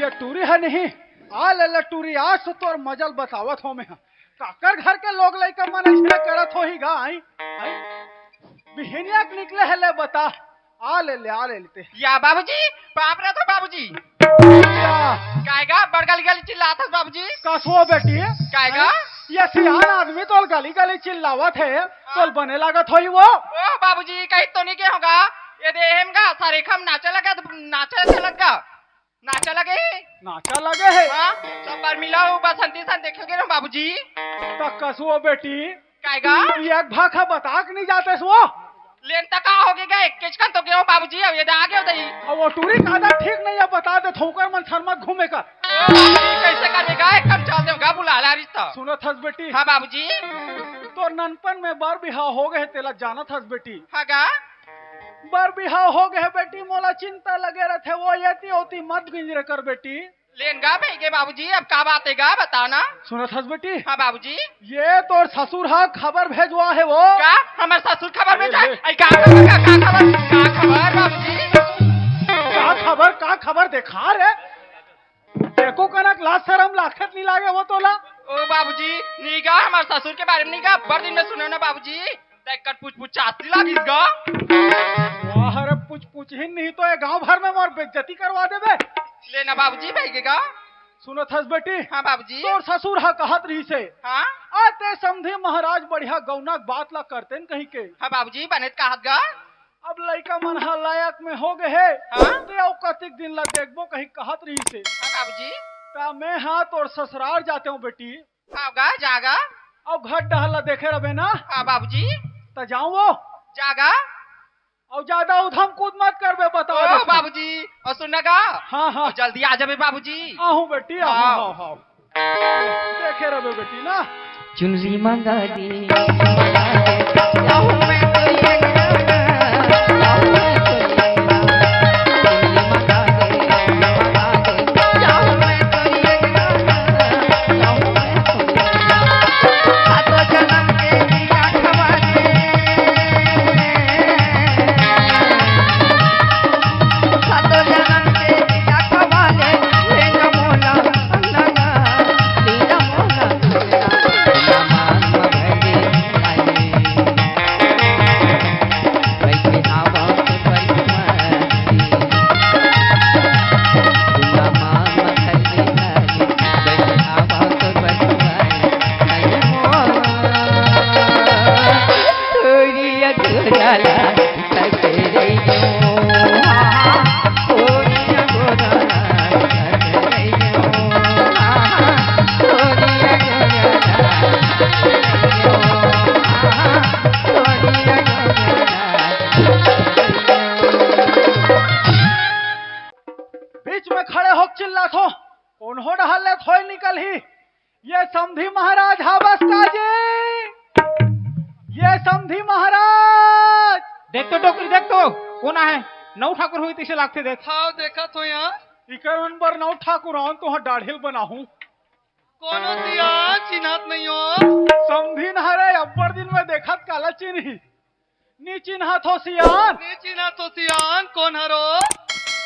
ये टूरी है नहीं आ ले टूरी आज से तोर मजल बतावत हो मैं काकर घर के लोग लइका मन ऐसे करत हो ही गा आई बिहनिया निकले है ले बता आ ले लेते या बाबूजी बाप रे तो बाबूजी काहेगा बड़गली गली चिल्लाता बाबूजी कसो बेटी काहेगा ये सियान आदमी तो गली गली चिल्लावत है तो बने लागत होई वो ओ बाबूजी कहीं तो नहीं के होगा ये देहम का सारे खम नाचा लगा नाचा लगे है हाँ सब बार मिलाओ बसंती सन देखेंगे ना बाबूजी तक कसो बेटी काहेगा एक भाखा बता के नहीं जाते सो लेन तक आ होगे गए किचकन तो गए बाबूजी अब ये आगे हो दई अब वो टूरी कादा ठीक नहीं है बता दे थोकर मन शर्मा घूमे का कैसे करेगा एकदम चल देगा बुला ला रिश्ता सुनो थस बेटी हां बाबूजी तो ननपन में बार बिहाव हो गए तेला जाना थस बेटी हागा बार बिहाव हो गए बेटी मोला चिंता लगे रहे वो येती होती मत गिंजरे कर बेटी लेनगा भाई बाबूजी अब का बात है बताना सुनो थस बेटी हाँ बाबूजी ये तो ससुर हा खबर भेजवा है वो क्या हमारे ससुर खबर भेजा क्या खबर बाबूजी का खबर देखा रे देखो कनक लाज शरम लाखत नहीं लागे वो तोला ओ बाबूजी नीगा हमारे ससुर के बारे में नीगा बड़ दिन में सुने ना बाबूजी देखकर पूछ चाहती लागिसगा वाह रे पूछ ही नहीं तो ये गांव भर में मोर बेइज्जती करवा देबे लेना बाबूजी भाईगेगा सुनो थस बेटी हाँ बाबूजी तोर ससुर हा कहत रही से हाँ आते समझे महाराज बढ़िया गौना बात ला करते न कहीं के हाँ बाबूजी बने कहत गा अब लड़का मन हा लायक में हो गए है हाँ? तो कतिक दिन ला देखबो कहीं कहत रही से हाँ बाबूजी ता मैं हाँ तोर ससुराल जाते हूँ बेटी हाँ गा जागा अब घर डहला देखे रहे ना हाँ बाबूजी तो जाऊँ वो जागा और ज्यादा उधम कूद मत करबे बताओ बाबूजी और सुनगा हाँ जल्दी आ जाबे बाबूजी आहू बेटी आहू देखे रहे बेटी ना चुनरी मंगा दे ये समधी महाराज हावस काजी ये समधी महाराज देख तो टोकरी देख तो कौन है नौ ठाकुर हुई तिसे लागते देख हाँ देखा तो यहाँ इकर पर नौ ठाकुर आन तो डाढ़िल बनाहूं कौन होती है चिन्हत नहीं हो समधी नहरे अब्बर दिन में देखत काला चिन्ही नी चिन्हत हो सियान नी चिन्हत हो सियान कौन हरो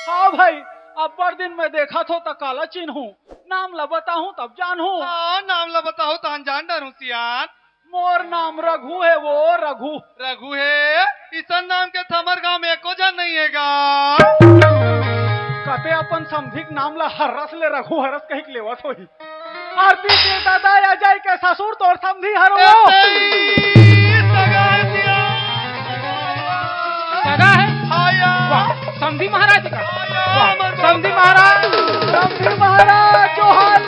हाँ भाई अब्बर दिन में देखा तो काला चिन्हू नाम ला बताऊं तब जानू हाँ नाम ला बताओ तो जान डरू सियान मोर नाम रघु है वो रघु रघु है ईसन नाम के थमर गांव में एको जन नहीं हैगा कते अपन समधिक नाम ला हरस ले रघु हरस कहीं लेवत होई आरती के दादा अजय के ससुर तोर समधी हरो सगा है समधी महाराज का समधी महाराज जो हाल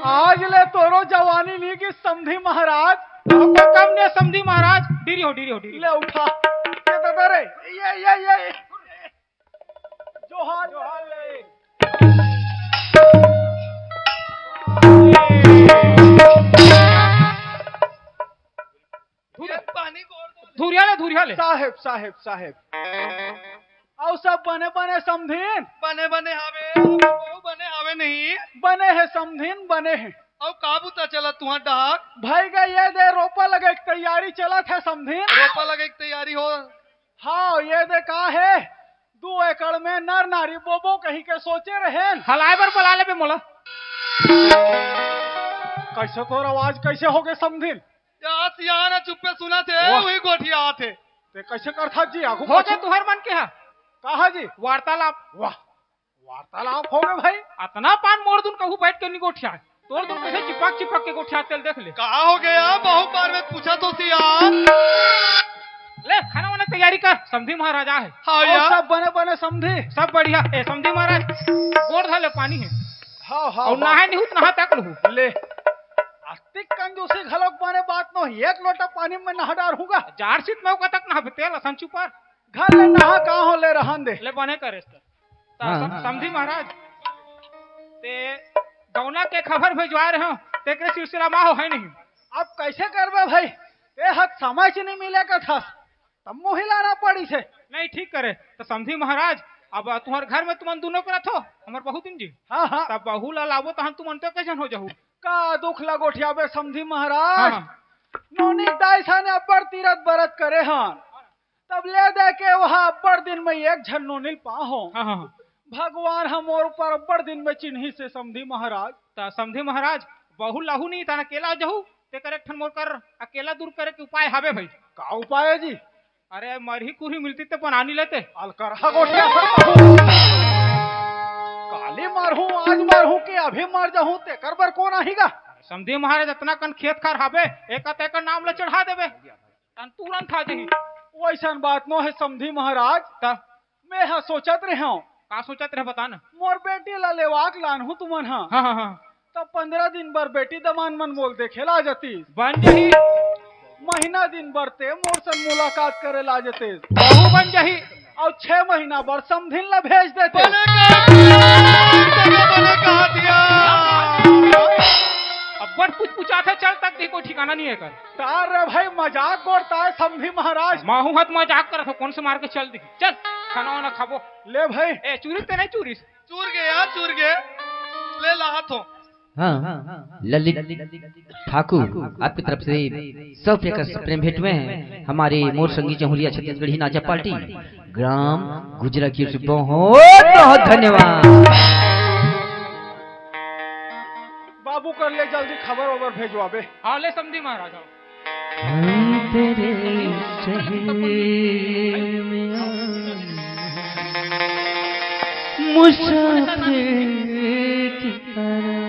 आज ले तोरो जवानी ली की समधी महाराज कम ने समधी महाराज डीरी हो ले उठा ये दादा रे ये जो हाल ले धुरिया ले साहेब और सब बने समधीन बने हावे नहीं बने हैं समधीन बने हैं और काबूता चला तुहा डहाक भाई का ये दे रोपा लगे तैयारी चला था समधीन रोपा लगे तैयारी हो हाँ ये दे का है 2 एकड़ में नर नारी बोबो कहीं के सोचे रहे हलाए बर बुला ले बे मोला। कैसे तोर आवाज कैसे हो गए समझिन यहाँ से यहाँ ना चुप्पे सुना थे वाह। वही गोठिया आते ते कैसे करथा जी आगू हो गए तुहर मन के हा कहा जी वार्तालाप। वाह वार्तालाप हो गए भाई अतना पान मोड़ दून कहू बैठ के नहीं गोठिया तोड़ दून कैसे चिपक चिपक के गोठिया तेल देख ले। कहा हो गया बहुत बार में पूछा तो सिया ले खाना वाना तैयारी कर समधी महाराजा है। हाँ और यार सब बने बने समझे सब बढ़िया ए समधी महाराज गोड़ धले पानी है हाँ हाँ और नहाए नहीं नहा तक लहू ले आस्तिक कंजूसी घलोक बने बात नो एक लोटा पानी में नहा डारूंगा जार सीट में का तक नहा तेल संचू पर घर ले नहा कहाँ हो ले रहन दे ले बने करे हाँ। समधी महाराज ते गौना के खबर भेजवा रहे हो तेरे सिलसिला में हो है नहीं। अब कैसे करबे भाई ए हद समय से नहीं मिलेगा था तब मुही लाना पड़ी से नहीं ठीक करे तो समधी महाराज अब तुम्हारे घर में तुम दोनों के रखो हमार बहू दिन जी हाँ हाँ तब बहू ला लावो तो तुम अंतो कैसन हो जाहू। का दुख लगोठियाबे समधी हाँ, महाराज हाँ। नोनी दाईसा ने अब्बर तीरथ बरत करे हन तब ले दे के वहाँ अब्बर दिन में एक झन नोनिल पाहो हाँ हाँ हाँ। भगवान हम और ऊपर अब्बर दिन में चिन्ही से समधी महाराज तो समधी महाराज बहू लाहू नहीं तना अकेला जहू ते करे ठन मोर कर अकेला दूर करे के उपाय हावे भाई। का उपाय है जी अरे मरही कुरी मिलती तो बनानी लेते अलकर गोठिया पर काली मारहूं आज मारहूं के अभी मार जाहूं ते कर बर कौन आहीगा समधी महाराज इतना कन खेत खार हावे एक तेकर नाम ले चढ़ा देवे तन तुरंत खा जही। वैसन बात नो है समधी महाराज तब मैं हाँ सोचत रहे हूँ का सोचत रहे बता ना। मोर बेटी ला लेवाक लान हूँ तुमन हाँ हाँ हाँ हाँ तब 15 दिन बर बेटी दमान मन मोल देखेला जती बन जही महीना दिन बर ते मोर से मुलाकात करे ला जते बहू बन जही और 6 महीना बर समधिन ला भेज देते बने कहा दिया अब बड़ कुछ पूछाते चल तक भी कोई ठिकाना नहीं है कर तार रे भाई मजाक गोड़ता है समधी महाराज माहू हत मजाक कर कौन से मार के चल दी चल खाना वाना खाबो। ले भाई ए चूरी ते नहीं चूरी चूर गए यार चूर गए ले ला हाथों हाँ ललित ठाकुर आपकी तरफ से 100 रुपये का प्रेम भेंट हुए हैं हमारे मोर संगीत जमुरिया छत्तीसगढ़ी नाचा पार्टी ग्राम गुजरा की ओर से बहुत बहुत धन्यवाद। बाबू कर ले जल्दी खबर ओबर भेजवाबे हाँ ले समझी महाराज आओ। हम तेरे शहर में मुसाफिर की तरह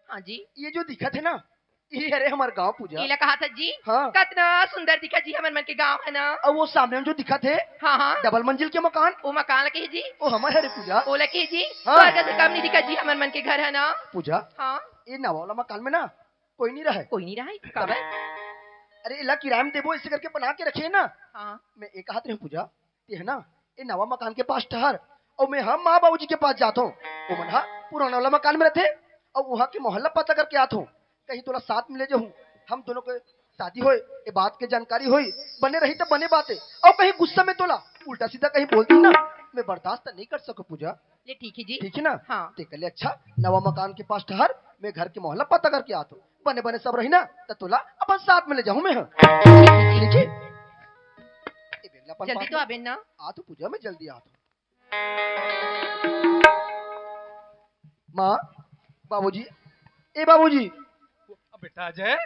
हाँ जी ये जो दिखत है ना, ये अरे हमार गांव पूजा। इला कहा था जी। हाँ। कितना सुंदर दिखा जी हमारे मन के गांव है ना। और वो सामने में जो दिखत है हाँ हाँ डबल मंजिल के मकान, वो मकान लगे जी। वो हमारे हरे पूजा। वो लगे जी। हाँ। स्वर्ग से कम नहीं दिखा जी हमारे मन के घर है ना। पूजा हाँ ये नवा वाला मकान में ना कोई नहीं रहे। कोई नहीं रहा है कब है? अरे इला किराए में देबो इसे करके बना के रखे ना। हाँ मैं एक हाथ रहे पूजा, ये है ना ये नवा मकान के पास ठहर, और मैं हम माँ बाबू जी के पास जाता हूँ। वो मन पुराना वाला मकान में रहते, और वहाँ के मोहल्ला पता करके आता हूँ। कहीं तोला साथ में ले जाऊँ, हम दोनों के शादी होए, ये बात के जानकारी होई, बने रही तो बने बातें। और कहीं गुस्सा में तोला उल्टा सीधा कहीं बोलती ना, मैं बर्दाश्त नहीं कर सकूँ पूजा। ये ठीक है जी। ठीक है ना? हाँ। ते कले अच्छा नवा मकान के पास ठहर, मैं घर के मोहल्ला पता करके आता हूँ। बने बने सब रही ना तो तोला अपन साथ में ले जाऊँ मैं। ठीक है ये बेगलापन जल्दी बात तो में- आबे ना। आ तो पूजा मैं जल्दी आता हूँ। माँ बाबूजी, ए बाबूजी, बेटा अजय,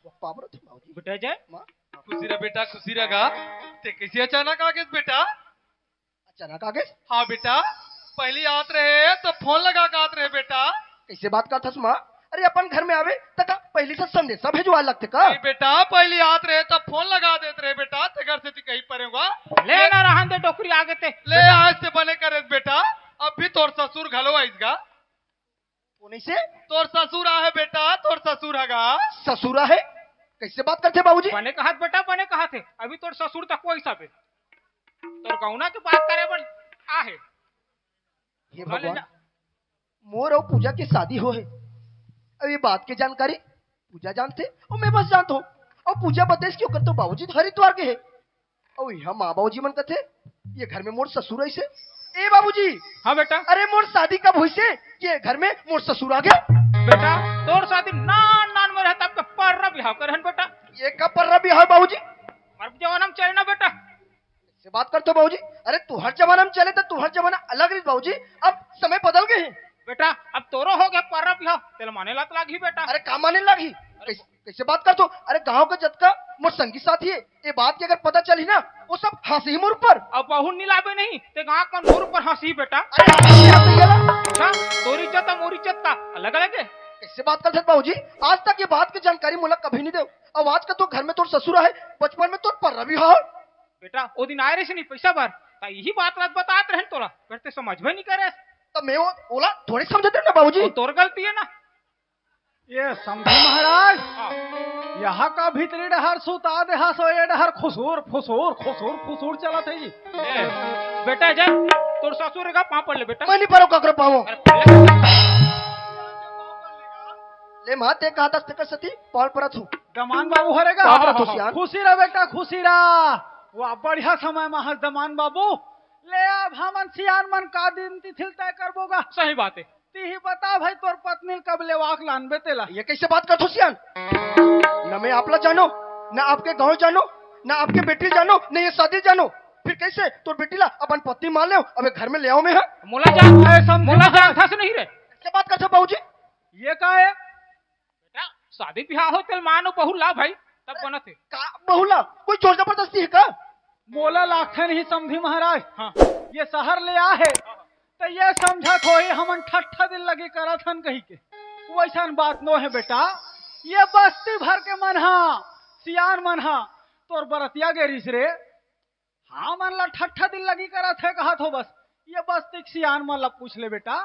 पावर थे बाबूजी। बेटा जय माँ खुशी रह बेटा, खुशी रहा। ते कैसे अचानक आ गए बेटा? अचानक आ गए, हाँ बेटा, पहली आत रहे तो फोन लगा के आत रहे बेटा। कैसे बात करता माँ? अरे अपन घर में आवे तक पहले से संदेशा भेजवा लगते का? नहीं बेटा, पहली आत रहे तो फोन लगा देते रहे बेटा, ते घर से कहीं पड़ेगा। ले ना रहन दे टोकरी आगे ते। ले आज से बने करे बेटा, अब भी तोर ससुर घलो आइसगा। पुणे से तोर ससुर आहे बेटा, तोर ससुर हगा। ससुरा है, कैसे बात करते बाबूजी? बने कहा बेटा बने कहा थे अभी तोर ससुर तक कोई सब है तोर गौना की बात करे बन आहे हे भगवान, मोर और पूजा की शादी हो है, अब ये बात की जानकारी पूजा जानते और मैं बस जानता हूँ। और पूजा बतेस क्यों करते हो बाबूजी तो हरिद्वार के है, और यहाँ माँ बाबूजी मन कहते ये घर में मोर ससुर ऐसे। ए बाबूजी, हाँ बेटा अरे मोर शादी कब हुई से ये घर में मोर ससुर आ गया? बेटा तोर शादी नान नान में रहता आपका पर्रा बिहाव करहन बेटा ये कब पर रहा बिहार बाबूजी? मर जवाना में चलना बेटा से बात करते हो बाबूजी? अरे तुहर जमाना में चले तो तुहर जमाना अलग रही बाबूजी, अब समय बदल गए हैं। बेटा अब तोरो हो गया पर्रा बिहाव तेल माने लत लागी बेटा अरे काम आने लगी, कैसे बात करते हो? अरे गांव का जतका मोर संगी साथी है, ये बात की अगर पता चली ना वो सब हंसी मोर पर। अब बहु नीलाबे नहीं ते गांव का नूर पर हंसी बेटा अरे हंसी गेला। अच्छा तोरी इज्जत और मोरी इज्जत का अलग अलग है कैसे बात करते बाबूजी? आज तक ये बात की जानकारी मुला कभी नहीं दे, अब आज का तो घर में तो ससुरा है, बचपन में तो पर भी है। बेटा वो दिन आए रहे नहीं पैसा भर ता यही बात बताते रहे तोरा करते समझ में नहीं करे तो मैं वो बोला थोड़ी समझते ना बाबूजी। वो तोर गलती है ना ये समझे महाराज, हाँ। यहाँ का भीतरी डहर सुता देहा सो ये डहर खुसूर फुसूर खुसूर फुसूर चला थे जी। ए, बेटा जय तोर ससुर का पाँव पड़ ले बेटा मैं नहीं पारो ककरो पावो। अरे पहले ले माँ ते कहा था तक सती पाल परत हूँ। दमान बाबू हरेगा। हाँ, हाँ, हाँ, हाँ। खुशी रहा बेटा खुशी रहा, वाह बढ़िया समय महज दमान बाबू। ले अब हमन सियान मन का दिन तिथिल तय करबोगा। सही बात है ती ही बता भाई तोर पत्नी कब लेवाक लानबे तेला। ये कैसे बात करते हो सियान? न मैं आपला जानो, न आपके गांव जानो, न आपके बेटी जानो, न ये शादी जानो, फिर कैसे तोर बेटी ला अपन पत्नी मान ले अब घर में ले आओ मैं? हाँ? मोला जान था से नहीं रे कैसे बात करते हो बाबूजी? ये का है? बेटा शादी ब्याह हो तेल मानो बहु ला भाई तब बना थे का बहुला कोई जोर जबरदस्ती है का? बोला लाखे नहीं समझी महाराज। हाँ ये शहर ले आ है तो ये समझत हो हमन ठट्ठा दिन लगे करत हन कही के, वैसन बात नो है बेटा। ये बस्ती भर के मनहा सियान मनहा तोर बरतिया गेरिस रे, हाँ मन ला ठट्ठा दिन लगी करत है कहा तो बस ये बस्ती के सियान मन ला पूछ ले बेटा।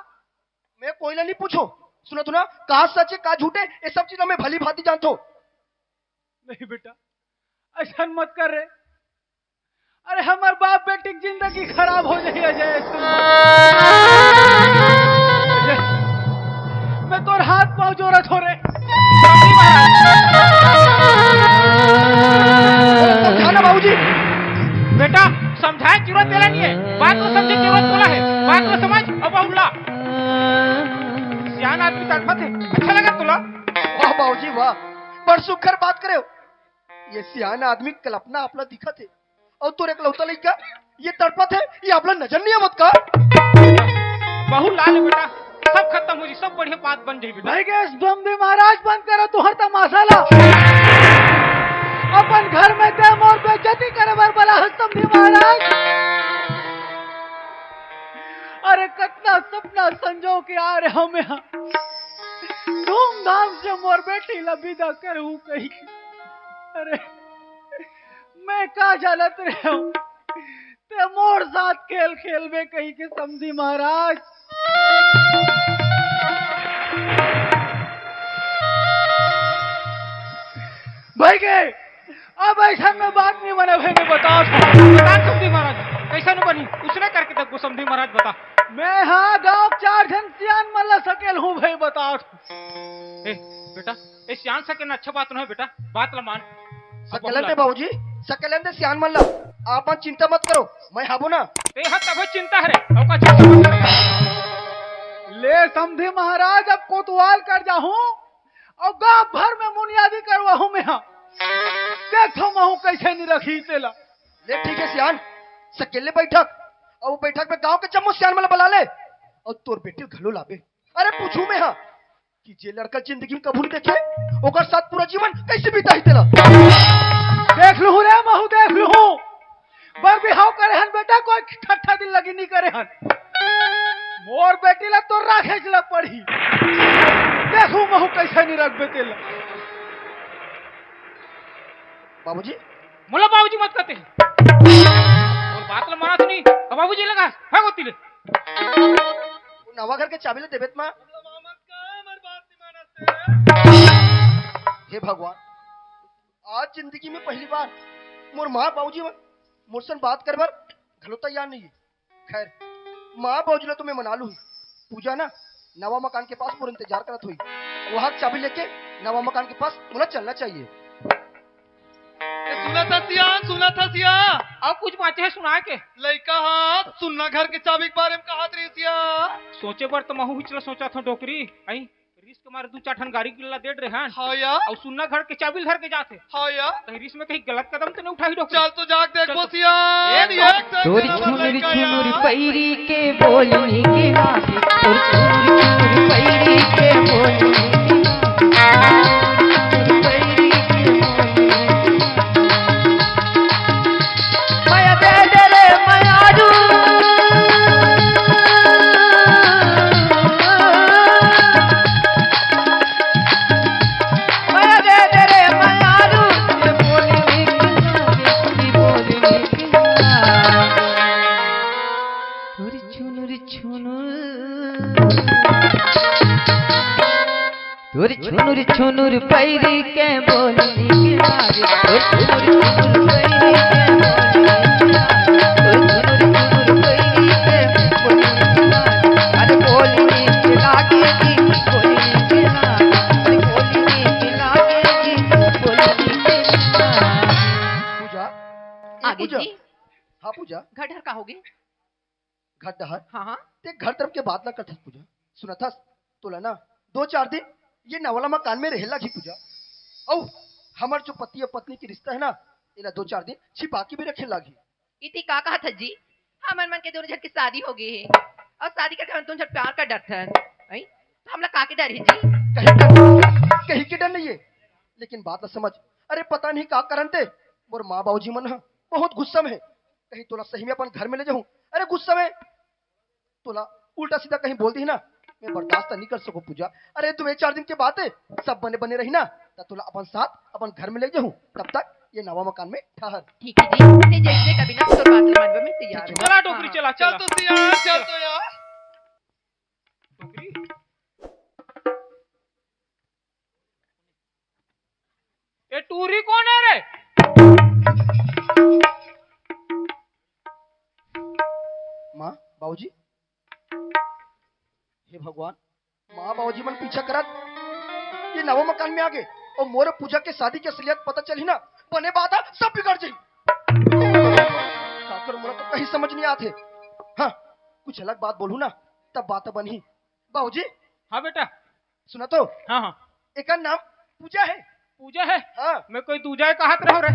मैं कोई नहीं पूछो, सुना तू ना कहा सच है कहा झूठे ये सब चीज मैं भली भांति जानता हूँ। नहीं बेटा ऐसा मत कर रे, अरे हमार बाप बेटी की जिंदगी खराब हो जाए अजय। मैं तोर हाथ पाँव जोरत हो रे। खाना बाबूजी बेटा समझाए जरूरत देला नहीं है बात को समझे जरूरत बोला है बात को समझ अब बहुला सियान आदमी तड़पत है अच्छा लगा तुला वाह बाबूजी वाह, बड़ सुखर बात करे हो। ये सियान आदमी कल्पना आपला दिखत है और तोर एक लौता लइका ये तड़पत है, ये आपला नजर नहीं आवत का? बहु लाल बेटा सब खत्म हो जी सब बढ़िया बात बन जाई बेटा भाई गैस बम्बे महाराज बंद करो तुहर तमाशा ला। अपन घर में ते मोर बेइज्जती करे बर बला हस्तम भी महाराज। अरे कितना सपना संजो के आ रहे हम यहाँ, धूम धूमधाम से मोर बेटी ला विदा करूं कही। अरे मैं का जानत रहे हूँ ते मोर साथ खेल खेल में कही के समझी महाराज। भाई के अब ऐसा में बात नहीं बने भाई मैं बता समझी महाराज कैसा न बनी उसने करके तक समझी महाराज बता। मैं हाँ गाँव 4 जन सियान मल्ला सकेल हूँ भाई बता। बेटा ये सियान सके ना अच्छा बात नहीं बेटा बात ला मान। सकलंदे बाबूजी सकलंदे सियान मल्ला आप चिंता मत करो मैं हाबू ना। ते हा तब चिंता है रे औका चिंता ले समझी महाराज अब कोतवाल कर जाऊं और गांव भर में मुनियादी करवाऊं मैं। हाँ देखो महू कैसे नहीं रखी तेला। ले ठीक है सियान सकेले बैठक और वो बैठक में गांव के चम्मू सियान मल्ला बुला ले और तोर बेटी घलो लाबे। अरे पूछू मैं हाँ कि जे लड़का जिंदगी में कबू नहीं देखे ओकर साथ पूरा जीवन कैसे बीता ही तेला। देख लू रे महू देख लू बर बिहाव करे हन बेटा कोई ठट्ठा दिल लगी नहीं करे हन। मोर बेटी ला तो राखे चला पड़ी देखू महू कैसे नहीं रख बेटे ला। बाबूजी मोला बाबूजी मत कहते और बात ला माना सुनी अब बाबूजी लगा है गोती ले नवा घर के चाबी ले देबेत मां। हे भगवान आज जिंदगी में पहली बार मोर माँ बाबूजी मुझसे बात करबर घलो तैयार नहीं है। खैर माँ बाबूजी ने तो मैं मना लू पूजा ना नवा मकान के पास पूरा इंतजार करत हुई वहां चाबी लेके नवा मकान के पास मुझे चलना चाहिए। सुना था सिया अब कुछ बातें है सुना के लड़का हाथ सुनना घर के चाबी के बारे में कहा रही सिया। सोचे बर तो महू हिचला सोचा था डोकरी आई रिस्क मारे 2-4 ठन गाड़ी गिल्ला दे रहे हैं। हाँ या और सुनना घर के चाबी धर के जाते। हाँ या कहीं रिस्क में कहीं गलत कदम तो नहीं उठाई डोकरी। चल तो जाग देखो सिया तोरी छुनुरी छुनुरी पैरी के बोलनी के नाती तोरी छुनुरी छुनुरी पैरी के बोलनी माया दे दे रे मायारू माया दे दे रे मायारू ये बोलनी की बोलनी तोरी छुनुरी छुनुर पैरी के बोलनी के मारे तोरी छुनुरी छुनुर पैरी के बोलनी के मारे अरे बोलनी के लागे की बोलनी के लागे अरे बोलनी के लागे की बोलनी के लागे। पूजा आगे पूजा जी हाँ पूजा घर ढर का होगे। घर डहर हाँ हाँ ते घर तरफ के बात ना करथस पूजा सुना था तोला ना 2-4 दिन ये नवला मकान में रहे लगी पूजा औ हमार जो पति और पत्नी की रिश्ता है ना इला 2-4 दिन छिपा के भी रखे लगी। इतनी का कहा था जी हमारे मन के दोनों झट की शादी हो गई है और शादी करके हम तुम झट प्यार का डर था नहीं तो हम लोग का के डर है जी। कहीं के डर नहीं है लेकिन बात ना समझ। अरे पता नहीं का कारण थे मोर माँ बाबूजी मन हा बहुत गुस्सा में है कहीं तोला सही में अपन घर में ले जाऊं। अरे गुस्सा में तोला उल्टा सीधा कहीं बोल दी ना मैं बर्दाश्त नहीं कर सकूं पूजा। अरे 2-4 दिन के बाद है सब बने बने रही ना तब तोला अपन साथ अपन घर में ले जाऊं तब तक ये नवा मकान में ठहर। ठीक है जी ते जैसे कभी ना तो बात मानवे में तैयार हूं। चला डोकरी चला चल चला तो सिया चल तो यार डोकरी ये टूरी कौन है रे। माँ बाबूजी हे भगवान माँ बाबूजी मन पीछा करत ये नवा मकान में आ गए और मोर पूजा के शादी की असलियत पता चली ना बने बात सब बिगड़ जाई। काकर मोरा तो कहीं समझ नहीं आते। हाँ कुछ अलग बात बोलूं ना तब बात बनी। बाबूजी हाँ बेटा सुना तो हाँ हाँ एक नाम पूजा है। पूजा है हाँ मैं कोई दूजा कहा रहो रे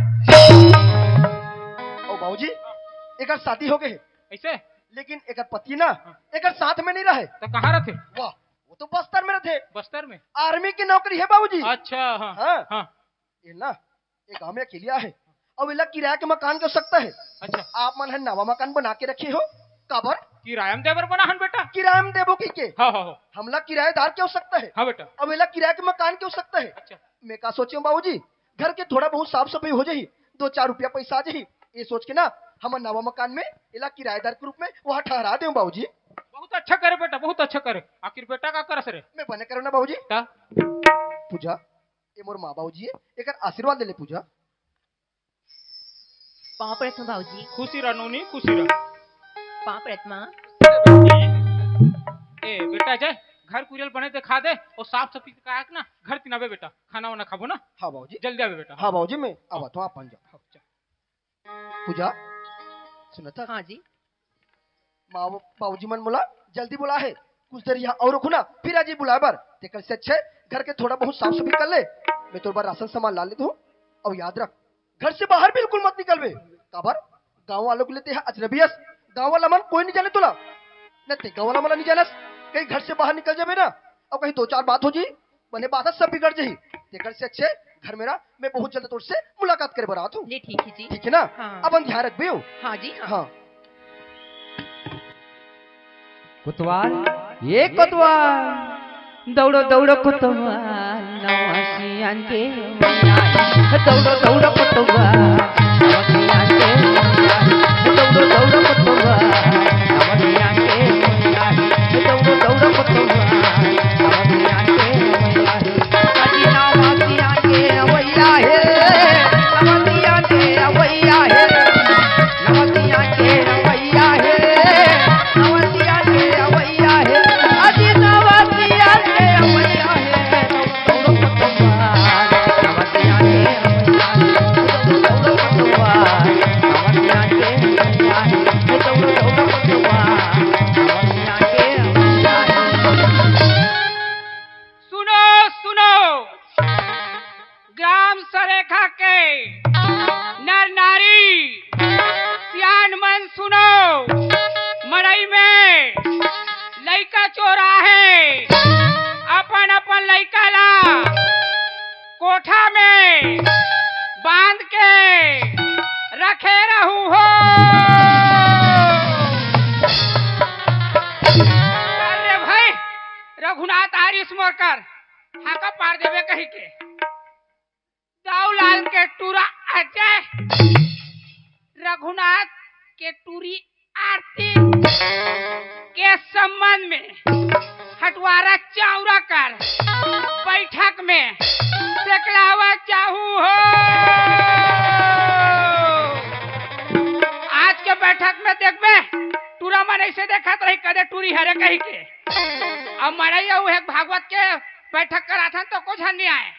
ओ बाबूजी एक शादी हो गई है ऐसे लेकिन एक पति ना एक साथ में नहीं रहे। तो कहाँ रखे वाह वो तो बस्तर में रहते बस्तर में। आर्मी की नौकरी है बाबूजी। अच्छा हाँ हाँ हाँ ये ना एक गाँव में अकेलिया है और इला किराया के मकान कर सकता है। अच्छा आप मन है नवा मकान बना के रखे हो काबर किरायम देवर बना हन बेटा। किराए में देबो की के हाँ हाँ हाँ हमला किराएदार क्या हो सकता है हाँ बेटा। अब एला किराए के मकान क्या हो सकता है। अच्छा मैं का सोचे बाबूजी घर के थोड़ा बहुत साफ सफाई हो जाही 2-4 रुपया पैसा आ जाही ये सोच के ना हम नवा मकान में एला किराएदार के रूप में वहाँ ठहरा दे बाबूजी। बहुत अच्छा करे बेटा, बहुत अच्छा करे। आखिर बेटा का करस रे? मैं बने करो ना बाबूजी। ता? पूजा ये मोर माँ बाबूजी है एक आशीर्वाद ले ले पूजा। पाँव पड़त हूँ बाबूजी, खुशी रह नूनी, खुशी रह। पाँव पड़त माँ। ए बेटा जय घर कुरियल बने ते खा दे और साफ सफाई का ना घर तिनाबे बेटा, खाना वाना खाबो ना। हाँ बाबूजी। जल्दी आवे बेटा। हाँ बाबूजी मैं आवा तो आप जा। हाँ, चल। पूजा सुना था हाँ जी। माँ बाबूजी मन बोला जल्दी बुला है कुछ देर यहाँ और रुको ना फिर आज बुलाए बार तेकर से अच्छे घर के थोड़ा बहुत साफ सफाई कर ले मैं तो बार राशन सामान ला लेता हूँ। और याद रख घर से बाहर बिल्कुल मत निकल बे काबर गाँव वालों को लेते हैं अजनबियस गाँव वाला मन कोई नहीं जाने तुला नहीं गाँव वाला मन नहीं जाना कहीं घर से बाहर निकल जाबे ना और कहीं 2-4 बात हो जी बने बात सब बिगड़ जाही तेकर से अच्छे घर मेरा मैं बहुत जल्द तोड़ से मुलाकात करे बरात हूँ। ले ठीक है जी। ठीक है ना। हाँ। अब हम ध्यान रख बे। हाँ जी हाँ। हाँ कोतवाल ये कोतवाल दौड़ो दौड़ो कोतवाल नवासियान के दौड़ो दौड़ो कोतवाल नवासियान के दौड़ो दौड़ो कोतवाल नवासियान के दौड़ो दौड़ो कोतवाल नवासियान के अजी नवासियान के अवैया है नवासियान के अवैया है नवासियान के अवैया है नवासियान के अवैया है अजी नवासियान के अवैया है दौड़ो कोतवाल नवासियान के अवैया है दौड़ो कोतवाल नवासियान के अवैया है दौड़ो दौड़ो कोतवाल नवासियान के अवैया है। सुनो सुनो ग्राम सरेखा के नर नारी सियान मन सुनो मड़ई में लइका चोरा है अपन अपन लइका ला कोठा में बांध के रखे रहू हो। अरे भाई रघुनाथ आरिस मोरकर हाका पार देवे कही के दाऊलाल के टूरा अजय रघुनाथ के टूरी आरती के संबंध में हटवारा चाउरा कर बैठक में देखलावा चाहू हो। आज के बैठक में देखबे टूरा मन ऐसे देखत रही कदे टूरी हरे कही के अब मरई है भागवत के बैठक करा था तो कुछ नहीं आए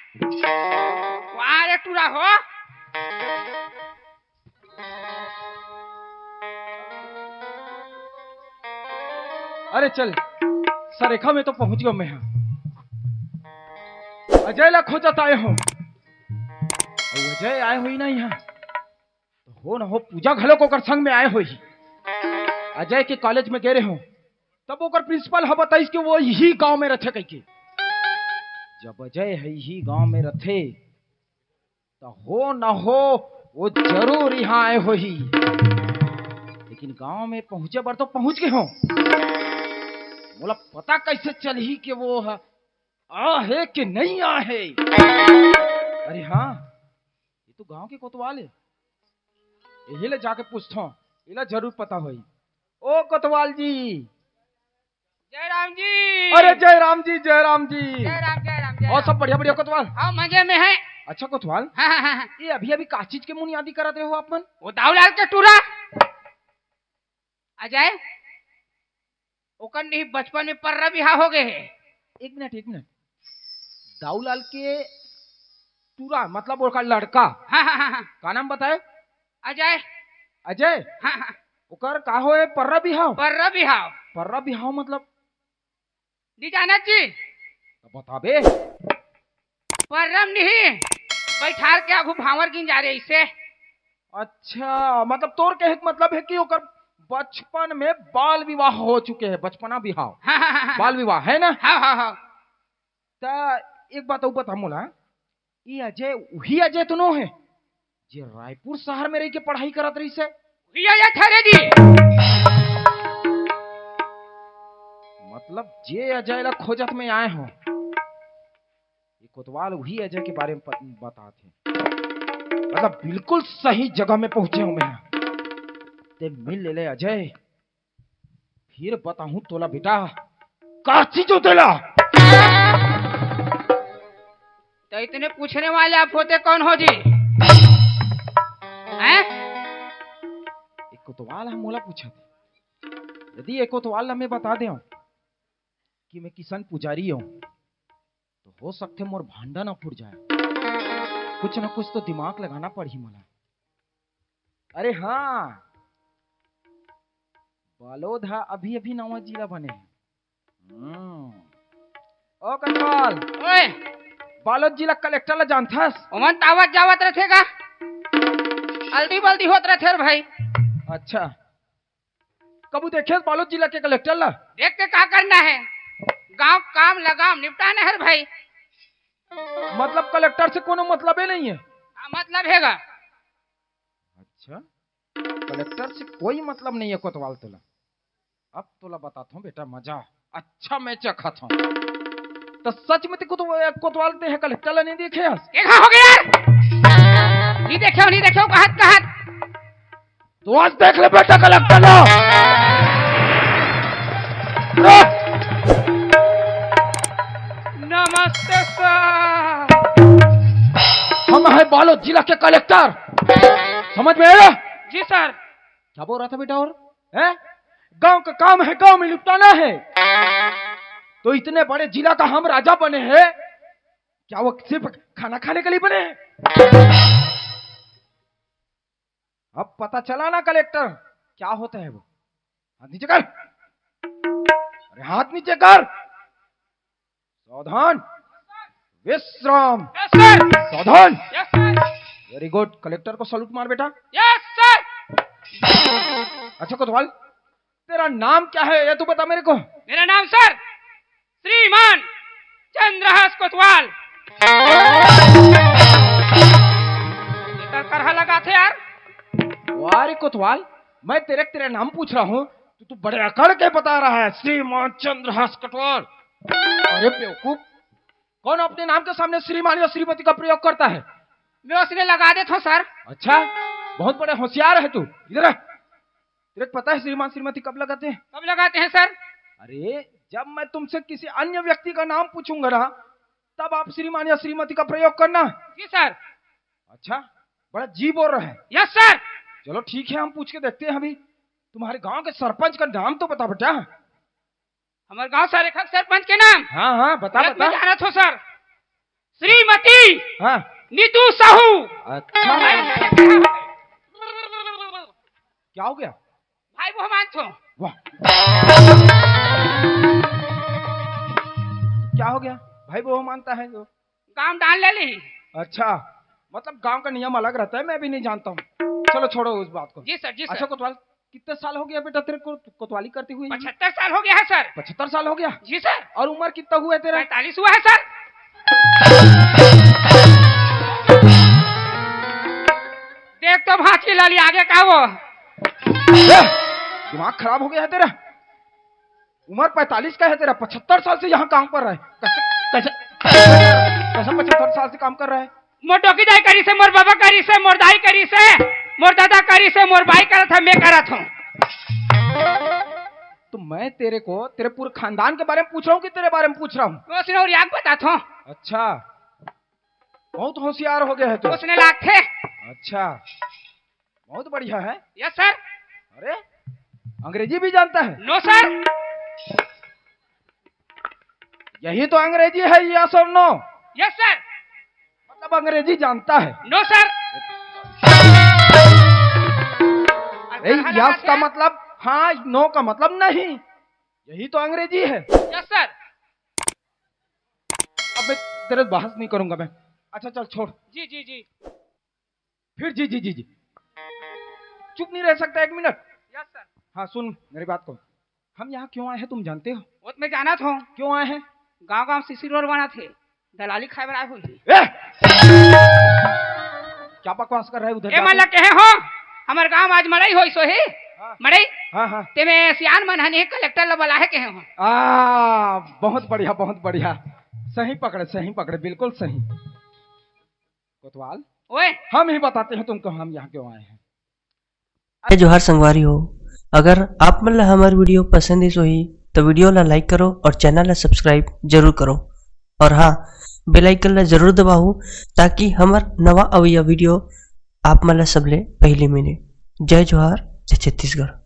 वहाँ रे टूरा हो। अरे चल सरेखा में तो पहुंच गया मैं। अजय ला खोजत आए हो और अजय आए हुई ना यहाँ तो हो ना हो पूजा घलो को कर संग में आए हुई अजय के कॉलेज में गए हो तब ओकर प्रिंसिपल ह बताइस कि वो यही गांव में रथे कह के जब अजय है ही गांव में रथे तो हो ना हो वो जरूर यहाँ आए हुई लेकिन गांव में पहुंचे बार तो पहुंच गए हो बोला पता कैसे चल ही कि वो आ है कि नहीं आ है। अरे हाँ ये तो गांव के कोतवाल है यही ले जाके पूछता हूँ इला जरूर पता होई। ओ कोतवाल जी। जय राम जी। अरे जय राम जी जय राम जी। जय राम जय राम जय और सब बढ़िया बढ़िया कोतवाल। हाँ मजे में है। अच्छा कोतवाल हाँ हाँ हाँ ये अभी अभी का चीज के मुनियादी कराते हो आप मन। वो दाऊलाल के टूरा अजय ओकर नहीं बचपन में पर्रा बिहा हो गए है। एक मिनट दाऊलाल के टूरा मतलब ओकर लड़का हाँ हाँ हाँ हाँ का नाम बताए। अजय अजय हाँ हाँ ओकर का होए पर्रा बिहाव। पर्रा बिहा पर्रा बिहाव मतलब दी जानत जी बताबे। पर्रम नहीं बैठार के आगू भावर गिन जा रहे इसे। अच्छा मतलब तोर कहे के मतलब है कि ओकर बचपन में बाल विवाह हो चुके हैं बचपना बिहाव हाँ हाँ हाँ बाल विवाह है ना। हाँ हाँ हाँ ता एक बात और बता मोला ये अजय वही अजय तो नो है जे रायपुर शहर में रह के पढ़ाई करत रही से। ये ठहरे जी मतलब जे अजय ला खोजत में आए हो, ये कोतवाल वही अजय के बारे में बताते मतलब बिल्कुल सही जगह में पहुंचे हूं मैं। ते मिल ले अजय, फिर बताऊं तोला बेटा का चीज तेला। तो इतने पूछने वाले आप होते कौन हो जी? हैं? एक कोतवाल हम मोला पूछा थे, यदि एक कोतवाल हमें बता दे कि मैं किसान पुजारी हूं तो हो सकते मोर भांडा ना फूट जाए। कुछ ना कुछ तो दिमाग लगाना पड़ी मला। अरे हाँ, बालोद अभी अभी नवा जिला बने हैं। ओ कोतवाल, ओए, बालोद जिला कलेक्टर ला जानथस? ओमन तावत जावत रहेगा, अल्दी बल्दी होत रहे भाई। अच्छा, कबू देखे बालोद जिला के कलेक्टर ला? देख के क्या करना है, गांव काम लगाम निपटाना है भाई। मतलब कलेक्टर से कोनो मतलब ही नहीं है? मतलब हैगा। अच्छा, कलेक्टर से कोई मतलब नहीं है कोतवाल तोला। अब तोला बताता हूँ बेटा मजा, अच्छा मैं चखत हूँ। तो सच में तो कोतवाल ते है कलेक्टर ला नहीं देखे हस? देखा हो गया यार, नहीं देखो कहत कहत। तो आज देख ले बेटा कलेक्टर ला। नमस्ते सर। हम है बालोद जिला के कलेक्टर, समझ में आया? जी सर। क्या बोल रहा था बेटा? और है गांव का काम है, गांव में निपटाना है। तो इतने बड़े जिला का हम राजा बने हैं, क्या वो सिर्फ खाना खाने के लिए बने हैं? अब पता चला ना कलेक्टर क्या होता है वो। हाथ नीचे कर, अरे हाथ नीचे कर। सावधान, विश्राम। Yes sir. सावधान। Yes sir. Very good, collector को सलूट मार बेटा। Yes sir. अच्छा कोतवाल, तेरा नाम क्या है ये तू बता मेरे को। मेरा नाम सर श्रीमान चंद्रहास कोतवाल। करहा लगा थे यार। वारे कोतवाल, मैं तेरे नाम पूछ रहा हूँ, तू बड़े अकड़ के बता रहा है श्रीमान चंद्रहास कोतवाल। अरे बेवकूफ, कौन अपने नाम के सामने श्रीमान या श्रीमती का प्रयोग करता है? मैं उसने लगा देता हूँ सर। अच्छा, बहुत बड़े होशियार है तू। इधर आ। तेरे को पता है श्रीमान श्रीमती कब लगाते हैं? कब लगाते हैं सर? अरे जब मैं तुमसे किसी अन्य व्यक्ति का नाम पूछूंगा ना, तब आप श्रीमान या श्रीमती का प्रयोग करना। जी सर। अच्छा, बड़ा जी बोल रहा है। Yes sir. चलो ठीक है, हम पूछ के देखते हैं। अभी तुम्हारे गांव के सरपंच का नाम तो बता बेटा। हमारे गांव सर एक सरपंच के नाम? हाँ हाँ बता बता। मैं जाना था सर, श्रीमती हाँ नीतू साहू। अच्छा, क्या हो गया? भाई वो मान छो। वाह, क्या हो गया? भाई वो मानता है जो काम डाल ले ली। अच्छा, मतलब गांव का नियम अलग रहता है, मैं भी नहीं जानता हूँ। चलो छोड़ो उस बात को। जी सर। जी सर। अच्छा कोतवाल, कितने साल हो गया बेटा तेरे को कोतवाली करते हुए? 75 साल हो गया है सर। 75 साल हो गया? जी सर। और उम्र कितना हुआ है तेरा? 45 हुआ है सर। देख तो भात की लाली आगे का वो। दिमाग खराब हो गया है तेरा? उम्र 45 का है तेरा, 75 साल से यहाँ काम कर रहा है। कैसे 75 साल से काम कर रहा है? मोर टोकी दाई करी से, मोर बाबा करी से, मोर दाई करी से, मोर दादा करी से, मोर भाई करा था, मैं करा था। तो मैं तेरे को तेरे पूरे खानदान के बारे में पूछ रहा हूँ कि तेरे बारे में पूछ रहा हूँ? उसने और याद बता था। अच्छा, बहुत होशियार हो गया है तू। उसने लाख थे। अच्छा, बहुत बढ़िया है। Yes sir. अरे अंग्रेजी भी जानता है? No sir. यही तो अंग्रेजी है, यस और नो? Yes sir. मतलब अंग्रेजी जानता है? No sir. यस का मतलब हाँ, नो का मतलब नहीं, यही तो अंग्रेजी है। Yes sir. अब मैं तेरे से बहस नहीं करूंगा मैं। अच्छा चल छोड़। जी जी जी। फिर जी जी जी जी, चुप नहीं रह सकता एक मिनट? Yes sir. हाँ सुन मेरी बात को, हम यहाँ क्यों आए हैं तुम जानते हो? वो मैं जाना था। क्यों आए हैं? गांव गांव सीसी रोड बना थे, दलाली खाए आए हुई थी। क्या बकवास कर रहे हैं उधर? ए मतलब कहे हो हमारे गांव आज मड़ई होई सो ही। हाँ। मड़ई हाँ हाँ ते में सियान मन हनी कलेक्टर ला बुलाए के हो। बहुत बढ़िया सही पकड़े बिल्कुल सही। कोतवाल ओए हम ही बताते हैं तुमको हम यहाँ क्यों आए हैं। जय जोहार संगवारी हो। अगर आप मन ला हमार वीडियो पसंद है सोही तो वीडियो ला लाइक करो और चैनल ला सब्सक्राइब जरूर करो और हाँ बेल आइकन ला जरूर दबाओ ताकि हमार नवा अवैया वीडियो आप मन ला सबले पहले मिले। जय जोहार, जय छत्तीसगढ़।